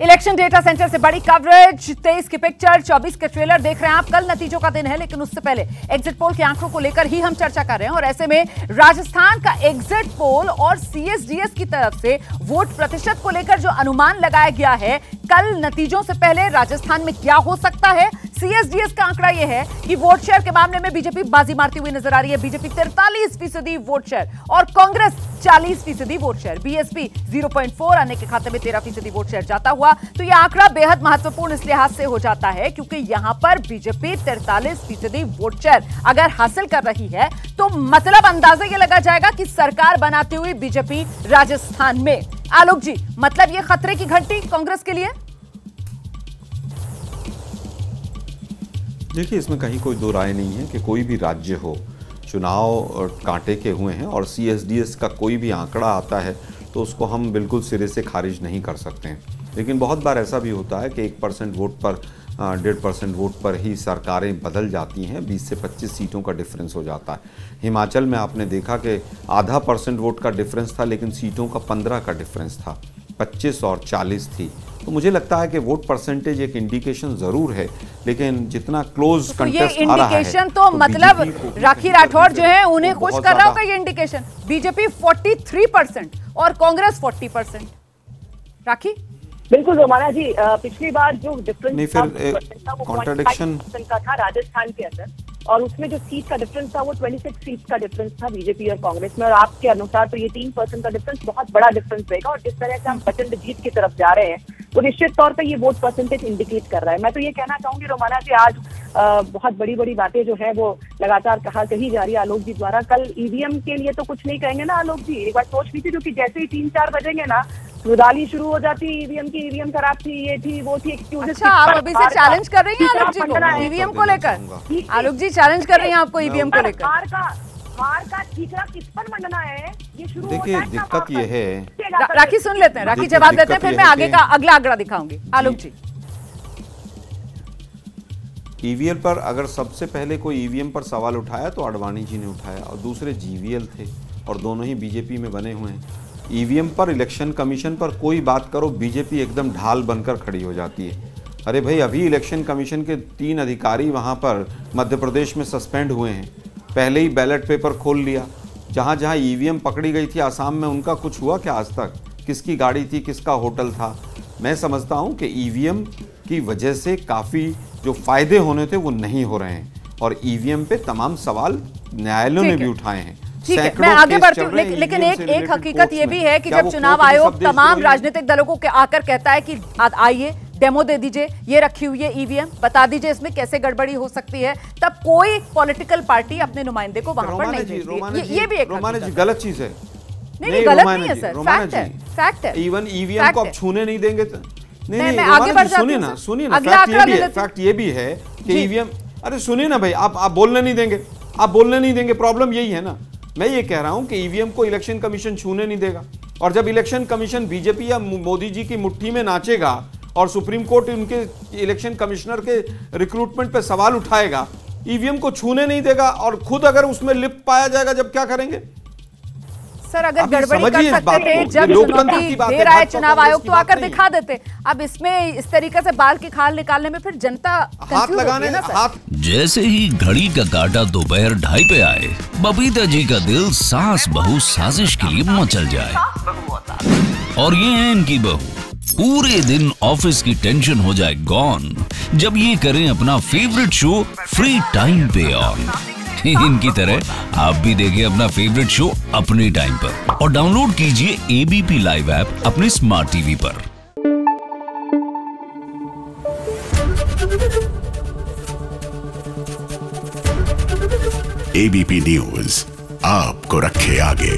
Election data centre से बड़ी coverage, 23 की पिक्चर, 24 के ट्रेलर देख रहे हैं आप। कल नतीजों का दिन है, लेकिन उससे पहले एग्जिट पोल के आंकड़ों को लेकर ही हम चर्चा कर रहे हैं। और ऐसे में राजस्थान का एग्जिट पोल और सीएसडीएस की तरफ से वोट प्रतिशत को लेकर जो अनुमान लगाया गया है, कल नतीजों से पहले राजस्थान में क्या हो सकता है। सीएसडीएस का आंकड़ा यह है कि वोट शेयर के मामले में बीजेपी बाजी मारती हुई नजर आ रही है। बीजेपी 43% वोट शेयर और कांग्रेस 40% वोट शेयर। बीएसपी 0.4 आने के खाते में 13% वोट शेयर जाता हुआ। तो यह आंकड़ा बेहद महत्वपूर्ण इस लिहाज से हो जाता है क्योंकि यहां पर बीजेपी 43% वोट शेयर अगर हासिल कर रही है तो मतलब अंदाजा यह लगा जाएगा कि सरकार बनाती हुई बीजेपी राजस्थान में। आलोक जी, मतलब यह खतरे की घंटी कांग्रेस के लिए? देखिए, इसमें कहीं कोई दो राय नहीं है कि कोई भी राज्य हो, चुनाव कांटे के हुए हैं और सीएसडीएस का कोई भी आंकड़ा आता है तो उसको हम बिल्कुल सिरे से खारिज नहीं कर सकते हैं। लेकिन बहुत बार ऐसा भी होता है कि 1% वोट पर 1.5% वोट पर ही सरकारें बदल जाती हैं, 20 से 25 सीटों का डिफरेंस हो जाता है। हिमाचल में आपने देखा कि आधा % वोट का डिफरेंस था लेकिन सीटों का 15 का डिफरेंस था, 25 और 40 थी। तो मुझे लगता है कि वोट परसेंटेज एक इंडिकेशन जरूर है, लेकिन जितना क्लोज कंटेस्ट आ रहा है इंडिकेशन तो मतलब राखी राठौड़ जो है उन्हें खुश कर रहा होगा ये इंडिकेशन। बीजेपी 43% और कांग्रेस 40%। राखी? बिल्कुल रोमाना जी, पिछली बार जो डिफरेंस नहीं, फिर कॉन्ट्रडिक्शन का था राजस्थान के अंदर, और उसमें जो सीट का डिफरेंस था वो 26 सीट का डिफरेंस था बीजेपी और कांग्रेस में। और आपके अनुसार तो ये 3% का डिफरेंस बहुत बड़ा डिफरेंस रहेगा। और जिस तरह से हम प्रचंड जीत की तरफ जा रहे हैं तो निश्चित तौर पे ये वोट परसेंटेज इंडिकेट कर रहा है। मैं तो ये कहना चाहूंगी रोमाना जी, आज बहुत बड़ी बड़ी बातें जो है वो लगातार कही जा रही है आलोक जी द्वारा। कल ईवीएम के लिए तो कुछ नहीं कहेंगे ना आलोक जी? एक बार सोच लीजिए, क्योंकि जैसे ही 3-4 बजेंगे ना रुदाली शुरू हो जाती है ईवीएम की। ईवीएम खराब थी, ये थी, वो थी, एक्सक्यूजेस। अच्छा, आप अभी से चैलेंज कर रही हैं आलोक जी को ईवीएम को लेकर? आलोक जी चैलेंज कर रही हैं आपको ईवीएम को लेकर? हार का ठीकरा किस पर मंडना है ये शुरू। देखिए, दिक्कत ये है, राखी सुन लेते हैं, राखी जवाब देते हैं, फिर मैं आगे का अगला आंकड़ा दिखाऊंगी। आलोक जी, ईवीएम पर अगर सबसे पहले कोई ईवीएम पर सवाल उठाया तो आडवाणी जी ने उठाया और दूसरे जीवीएल थे और दोनों ही बीजेपी में बने हुए हैं। ईवीएम पर, इलेक्शन कमीशन पर कोई बात करो, बीजेपी एकदम ढाल बनकर खड़ी हो जाती है। अरे भाई, अभी इलेक्शन कमीशन के 3 अधिकारी वहाँ पर मध्य प्रदेश में सस्पेंड हुए हैं। पहले ही बैलेट पेपर खोल लिया। जहाँ जहाँ ईवीएम पकड़ी गई थी आसाम में, उनका कुछ हुआ क्या आज तक? किसकी गाड़ी थी, किसका होटल था? मैं समझता हूँ कि ईवीएम की वजह से काफ़ी जो फायदे होने थे वो नहीं हो रहे हैं और ईवीएम पे तमाम सवाल न्यायालयों ने भी उठाए हैं। ठीक है, मैं आगे बढ़ती हूँ, लेकिन एक हकीकत ये भी है कि जब चुनाव आयोग तमाम राजनीतिक दलों को आकर कहता है कि आइए डेमो दे दीजिए, ये रखी हुई है ईवीएम, बता दीजिए इसमें कैसे गड़बड़ी हो सकती है, तब कोई पॉलिटिकल पार्टी अपने नुमाइंदे को वहां पर नहीं भेजती। ये भी एक गलत चीज है। नहीं, गलत नहीं है सर, फैक्ट है। इवन ईवीएम को आप छूने नहीं देंगे तो नहीं, आगे बढ़ सुनिए ना, फैक्ट ये भी है कि ईवीएम, अरे सुनिए ना भाई, आप बोलने नहीं देंगे, आप बोलने नहीं देंगे, प्रॉब्लम यही है ना। मैं ये कह रहा हूं कि ईवीएम को इलेक्शन कमीशन छूने नहीं देगा और जब इलेक्शन कमीशन बीजेपी या मोदी जी की मुट्ठी में नाचेगा और सुप्रीम कोर्ट उनके इलेक्शन कमिश्नर के रिक्रूटमेंट पे सवाल उठाएगा, ईवीएम को छूने नहीं देगा और खुद अगर उसमें लिप्त पाया जाएगा जब क्या करेंगे? सर, अगर गड़बड़ी कर सकते थे, जब चुनौती दे रहा है चुनाव आयोग तो आकर दिखा देते। अब इसमें इस तरीके से बाल की खाल निकालने में फिर जनता हाथ लगाने ना हाथ। जैसे ही घड़ी का काटा दोपहर 2:30 पे आए, बबीता जी का दिल सास बहू साजिश के लिए मचल जाए। और ये है इनकी बहू, पूरे दिन ऑफिस की टेंशन हो जाए गॉन जब ये करें अपना फेवरेट शो फ्री टाइम पे ऑन। इनकी तरह आप भी देखिए अपना फेवरेट शो अपने टाइम पर और डाउनलोड कीजिए एबीपी लाइव ऐप अपने स्मार्ट टीवी पर। एबीपी न्यूज आपको रखे आगे।